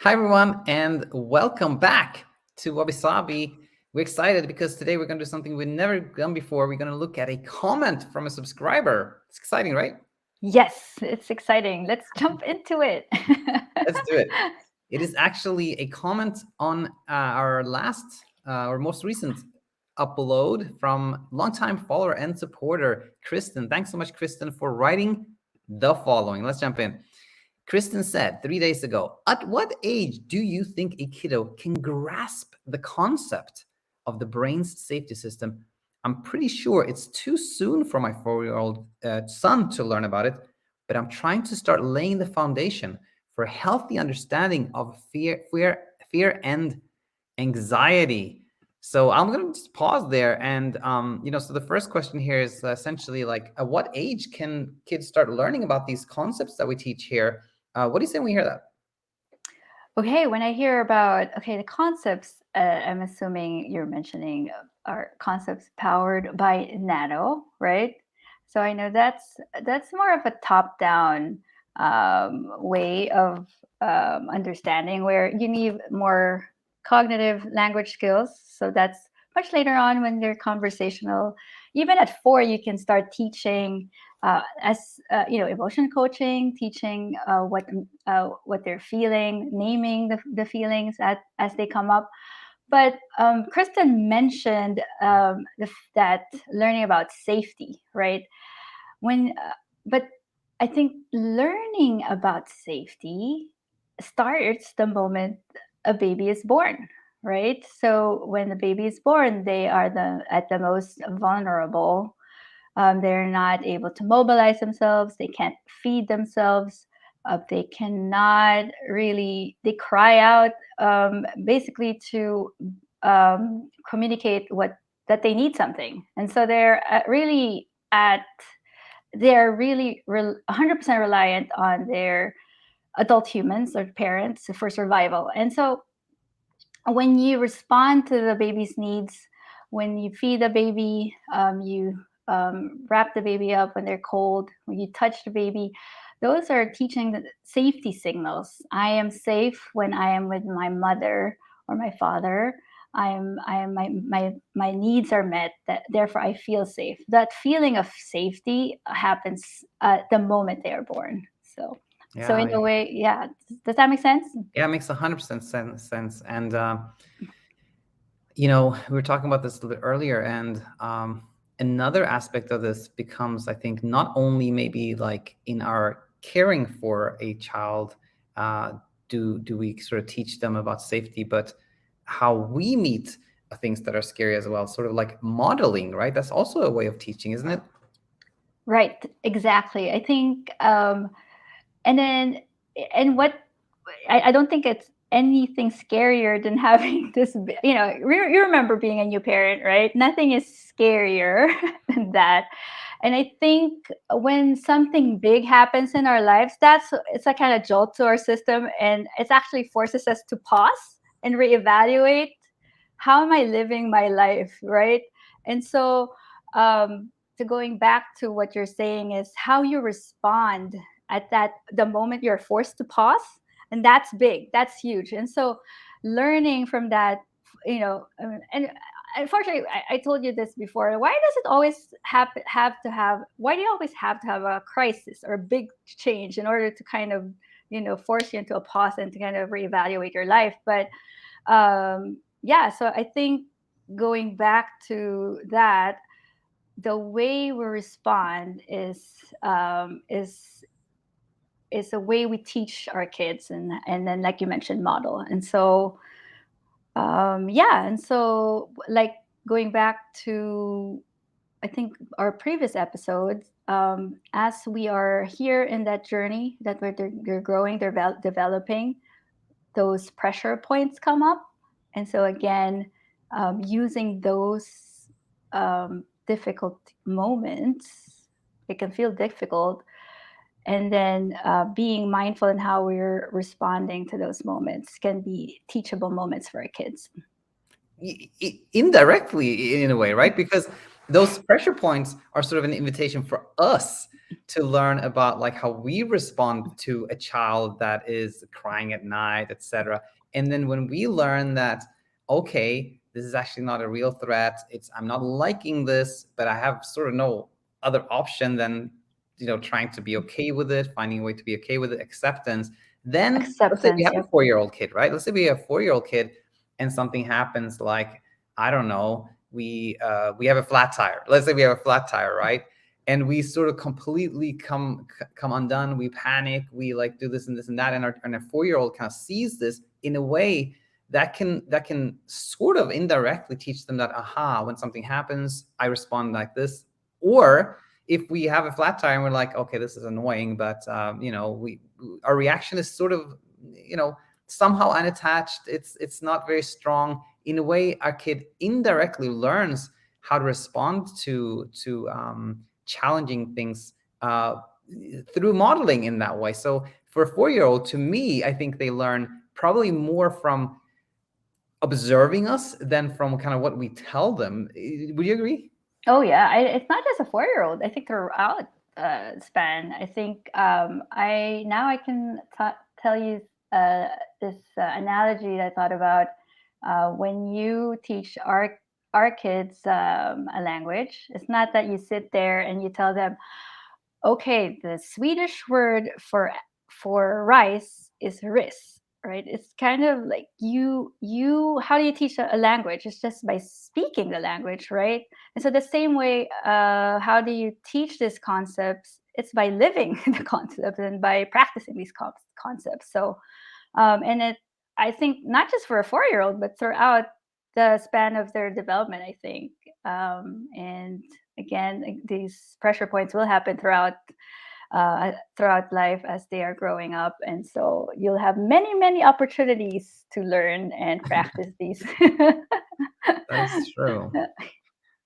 Hi, everyone, and welcome back to Wabi Sabi. We're excited because today we're going to do something we've never done before. We're going to look at a comment from a subscriber. It's exciting, right? Yes, it's exciting. Let's jump into it. Let's do it. It is actually a comment on our most recent upload from longtime follower and supporter, Kristen. Thanks so much, Kristen, for writing the following. Let's jump in. Kristen said 3 days ago, at what age do you think a kiddo can grasp the concept of the brain's safety system? I'm pretty sure it's too soon for my 4-year-old son to learn about it, but I'm trying to start laying the foundation for a healthy understanding of fear and anxiety. So I'm going to just pause there. And, so the first question here is essentially like, at what age can kids start learning about these concepts that we teach here? What do you say when we hear that? Okay, when I hear about the concepts, I'm assuming you're mentioning are concepts powered by nano, right? So I know that's more of a top-down way of understanding where you need more cognitive language skills. So that's much later on when they're conversational. Even at 4, you can start teaching emotion coaching, teaching what they're feeling, naming the feelings as they come up. But Kristen mentioned that learning about safety, right? But I think learning about safety starts the moment a baby is born, right? So when the baby is born, they are at the most vulnerable. They're not able to mobilize themselves. They can't feed themselves. They cannot really. They cry out basically to communicate that they need something, and so they're really 100% reliant on their adult humans or parents for survival. And so when you respond to the baby's needs, when you feed the baby, you wrap the baby up when they're cold, when you touch the baby, those are teaching the safety signals. I am safe when I am with my mother or my father. My needs are met. That therefore I feel safe. That feeling of safety happens at the moment they are born. So Yeah, in a yeah, way, yeah. Does that make sense? yeah. It makes 100% sense. And we were talking about this a little bit earlier, and another aspect of this becomes, I think, not only maybe like in our caring for a child, uh, do we sort of teach them about safety, but how we meet things that are scary as well, sort of like modeling, right? That's also a way of teaching, isn't it? Right, exactly. I think, and then, and what I don't think it's anything scarier than having this. You remember being a new parent, right? Nothing is scarier than that. And I think when something big happens in our lives, it's a kind of jolt to our system, and it actually forces us to pause and reevaluate how am I living my life, right? And so, to going back to what you're saying is how you respond at that the moment you're forced to pause, and that's big, that's huge. And so, learning from that, and unfortunately, I told you this before. Why does it always have to have? Why do you always have to have a crisis or a big change in order to kind of force you into a pause and to kind of reevaluate your life? But yeah, so I think going back to that, the way we respond is a way we teach our kids, and then, like you mentioned, model. And so yeah, and so, like, going back to, I think, our previous episodes, as we are here in that journey that they're growing, they're developing, those pressure points come up. And so again, using those difficult moments, it can feel difficult, and then being mindful in how we're responding to those moments can be teachable moments for our kids. Indirectly, in a way, right? Because those pressure points are sort of an invitation for us to learn about like how we respond to a child that is crying at night, etc. And then when we learn that, okay, this is actually not a real threat, it's I'm not liking this, but I have sort of no other option than trying to be okay with it, finding a way to be okay with it, acceptance. Then let's say we Acceptance. have a Yep. 4-year-old kid, right? Let's say we have a 4-year-old kid and something happens, like, I don't know, we have a flat tire. Let's say we have a flat tire, right? And we sort of completely come undone. We panic. We like do this and this and that, and our 4-year-old kind of sees this in a way that can sort of indirectly teach them that, aha, when something happens, I respond like this. Or if we have a flat tire and we're like, okay, this is annoying, but we our reaction is sort of somehow unattached. It's not very strong. In a way, our kid indirectly learns how to respond to challenging things through modeling in that way. So for a 4-year-old, to me, I think they learn probably more from observing us than from kind of what we tell them. Would you agree? Oh yeah, it's not just a 4-year-old. I think throughout span. I think I can tell you this analogy that I thought about when you teach our kids a language. It's not that you sit there and you tell them, okay, the Swedish word for rice is ris, right? It's kind of like you how do you teach a language? It's just by speaking the language, right? And so the same way, how do you teach these concepts? It's by living the concepts and by practicing these concepts. So and it I think not just for a 4-year-old, but throughout the span of their development, I think. And again, these pressure points will happen throughout life as they are growing up, and so you'll have many opportunities to learn and practice these. That is true.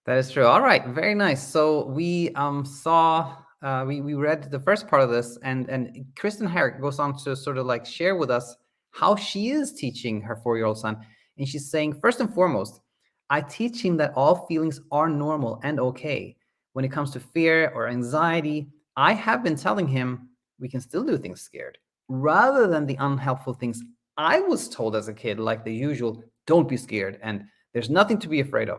That is true. All right, very nice. So we saw we read the first part of this, and Kristen Herrick goes on to sort of like share with us how she is teaching her 4-year-old son, and she's saying, first and foremost, I teach him that all feelings are normal and okay. When it comes to fear or anxiety, I have been telling him we can still do things scared, rather than the unhelpful things I was told as a kid, like the usual, don't be scared and there's nothing to be afraid of.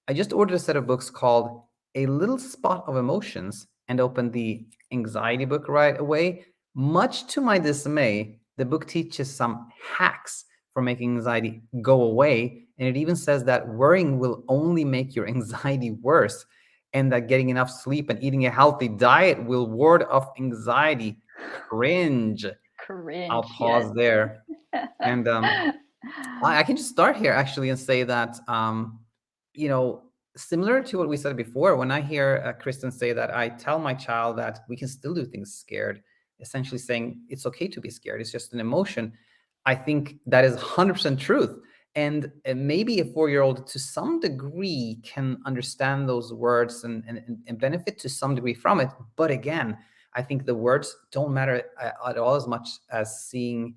I just ordered a set of books called A Little Spot of Emotions and opened the anxiety book right away. Much to my dismay, the book teaches some hacks for making anxiety go away. And it even says that worrying will only make your anxiety worse, and that getting enough sleep and eating a healthy diet will ward off anxiety. Cringe. I'll Cringe, yes. pause there. And I can just start here actually and say that, you know, similar to what we said before, when I hear Kristen say that I tell my child that we can still do things scared, essentially saying it's okay to be scared, it's just an emotion. I think that is 100% truth. And maybe a 4-year-old to some degree can understand those words and benefit to some degree from it. But again, I think the words don't matter at all as much as seeing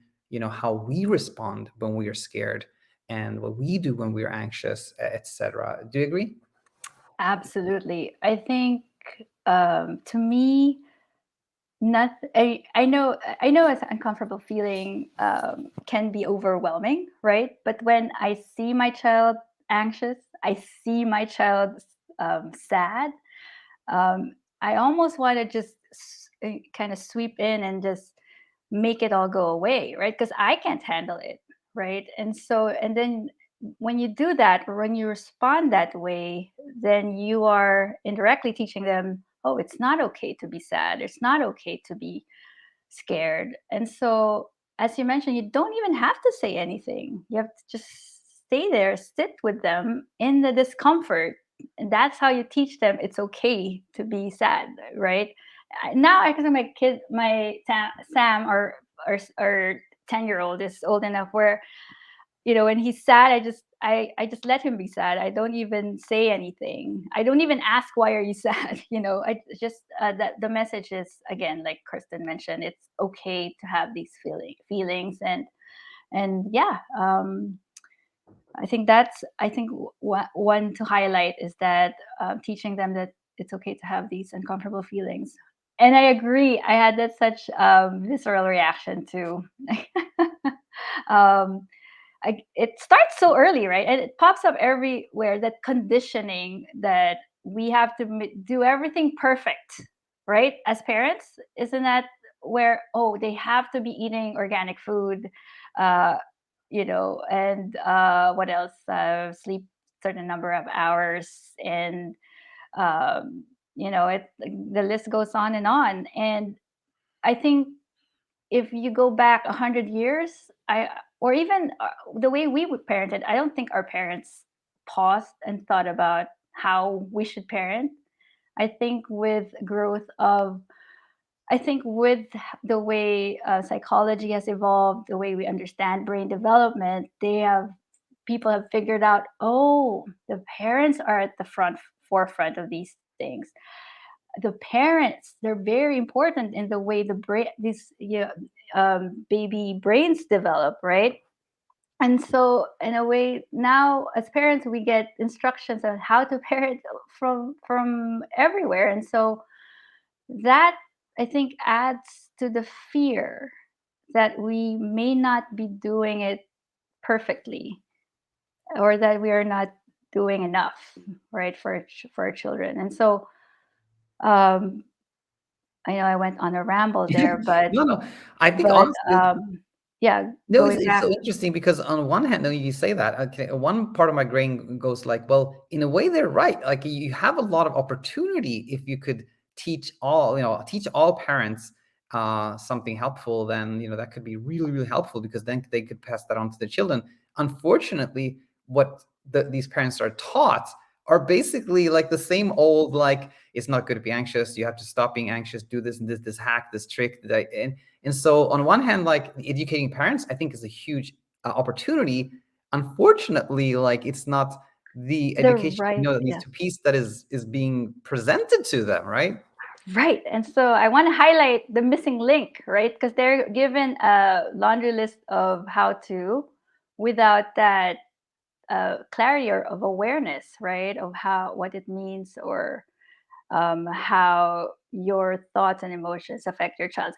how we respond when we are scared and what we do when we're anxious, etc. Do you agree? Absolutely. I think to me, nothing. I know it's an uncomfortable feeling can be overwhelming, right? But when I see my child anxious, I see my child sad. Um, I almost want to just kind of sweep in and just make it all go away, right? Because I can't handle it, right? And so, and then when you do that, or when you respond that way, then you are indirectly teaching them, oh, it's not okay to be sad. It's not okay to be scared. And so, as you mentioned, you don't even have to say anything. You have to just stay there, sit with them in the discomfort. And that's how you teach them it's okay to be sad, right? Now, I can my kid, my Sam, or 10-year-old is old enough where when he's sad, I just let him be sad. I don't even say anything. I don't even ask why are you sad. I just that the message is, again, like Kristen mentioned, it's okay to have these feelings, and yeah, I think one to highlight is that teaching them that it's okay to have these uncomfortable feelings. And I agree. I had that such visceral reaction to um, it starts so early, right? And it pops up everywhere. That conditioning that we have to do everything perfect, right? As parents, isn't that where, oh, they have to be eating organic food, uh, and what else? Sleep certain number of hours, and the list goes on and on. And I think if you go back 100 years, I or even the way we would parent it, I don't think our parents paused and thought about how we should parent. I think with growth of, I think with the way psychology has evolved, the way we understand brain development, people have figured out, oh, the parents are at the forefront of these things. The parents, they're very important in the way the brain, these baby brains develop, right? And so in a way, now as parents, we get instructions on how to parent from everywhere. And so that, I think, adds to the fear that we may not be doing it perfectly, or that we are not doing enough, right, for our children. And so um I know I went on a ramble there, No, no. I think but honestly, yeah, no, going it's back. so interesting because on one hand, no, you say that. Okay, one part of my brain goes like, well, in a way, they're right. Like you have a lot of opportunity if you could teach all parents something helpful. Then that could be really, really helpful because then they could pass that on to the children. Unfortunately, what these parents are taught are basically like the same old like it's not good to be anxious. You have to stop being anxious. Do this and this hack, this trick, and so on one hand, like educating parents, I think is a huge opportunity. Unfortunately, like it's not the The education right, that needs yeah, to piece that is being presented to them, right? right. And so I want to highlight the missing link, right? Because they're given a laundry list of how to, without that clarity or of awareness, right, of how what it means, or how your thoughts and emotions affect your child's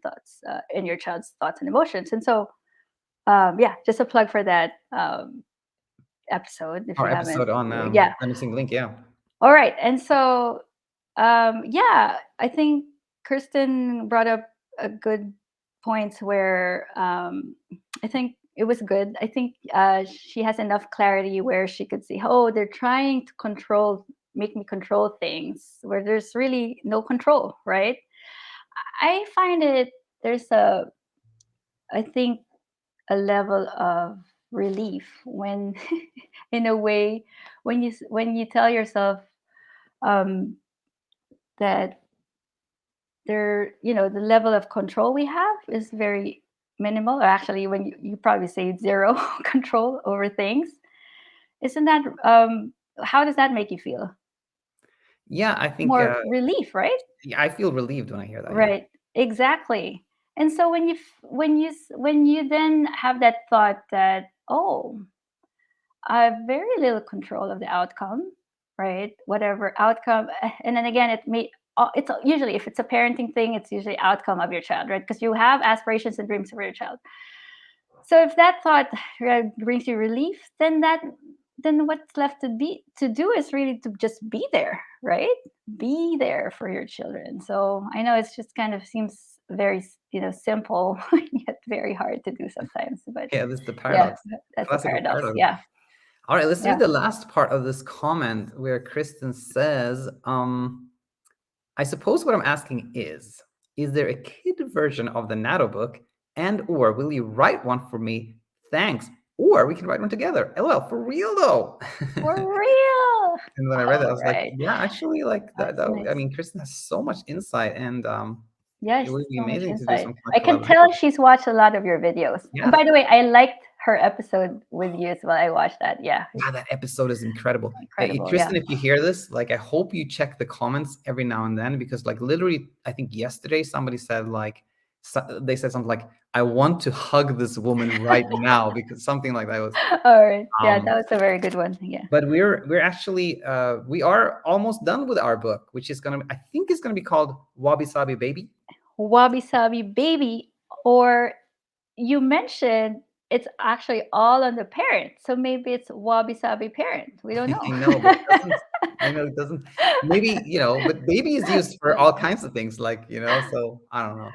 thoughts in your child's thoughts and emotions. And so yeah, just a plug for that episode if Our you haven't. episode on Yeah. the missing link, yeah. All right. And so yeah, I think Kristen brought up a good points where I think it was good. I think she has enough clarity where she could see, oh, they're trying to make me control things where there's really no control, right? I find it, there's I think, a level of relief when, in a way, when you tell yourself um, that the level of control we have is very minimal, or actually when you probably say zero control over things. Isn't that how does that make you feel? Yeah, I think More relief, right? yeah, I feel relieved when I hear that. Yeah. Right, exactly. And so when you then have that thought that, oh, I have very little control of the outcome, right? Whatever outcome, and then again, it's usually, if it's a parenting thing, it's usually outcome of your child, right? Because you have aspirations and dreams for your child. So if that thought brings you relief, then what's left to do is really to just be there, right? Be there for your children. So I know it's just kind of seems very simple, yet very hard to do sometimes. But Yeah, this is the yeah, paradox. that's a Classical paradox. paradox. Yeah, All right, let's read yeah. the last part of this comment where Kristen says, I suppose what I'm asking is there a kid version of the NATO book? And or will you write one for me? Thanks. Or we can write one together. LOL, for real though. For real. And when I read that, I All was like, right. yeah, actually, like That's I nice. mean, Kristen has so much insight, and it Yes, would be so much amazing to do insight. some kind I of can collaboration. tell she's watched a lot of your videos. And Yeah, by the way, I liked her episode with you as well. I watched that. Yeah, it's yeah, that episode is incredible. incredible. Yeah. Kristen, if you hear this, like, I hope you check the comments every now and then because, like, literally, I think yesterday somebody said like, they said something like, I want to hug this woman right now, because something like that was. All right. Yeah, that Um, was a very good one. Yeah. but we're actually we are almost done with our book, which is gonna, I think it's gonna be called Wabi Sabi Baby. Wabi Sabi Baby, or you mentioned it's actually all on the parent. So maybe it's Wabi Sabi Parent. We don't know. I know, but it doesn't. I know it doesn't. Maybe, but baby is used for all kinds of things, like, So I don't know,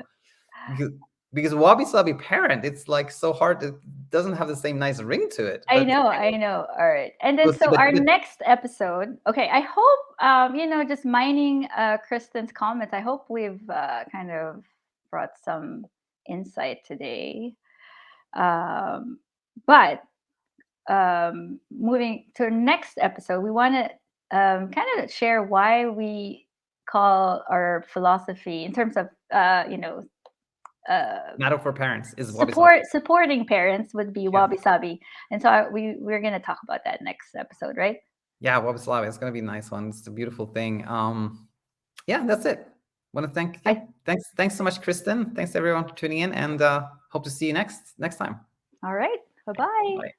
because Wabi Sabi Parent, it's like so hard. It doesn't have the same nice ring to it. I But know, I know. All right. And then we'll see. so our next episode, okay, I hope just mining Kristen's comments, I hope we've kind of brought some insight today. But moving to our next episode, we want to kind of share why we call our philosophy in terms of Natto for parents is Wabi Sabi. supporting parents would be Yeah. Wabi Sabi, and so we're gonna talk about that next episode, right? Yeah, Wabi Sabi. It's gonna be a nice one. It's a beautiful thing. Yeah, that's it. Want to thanks so much, Kristen. Thanks everyone for tuning in, and hope to see you next time. All right. Bye-bye. Bye.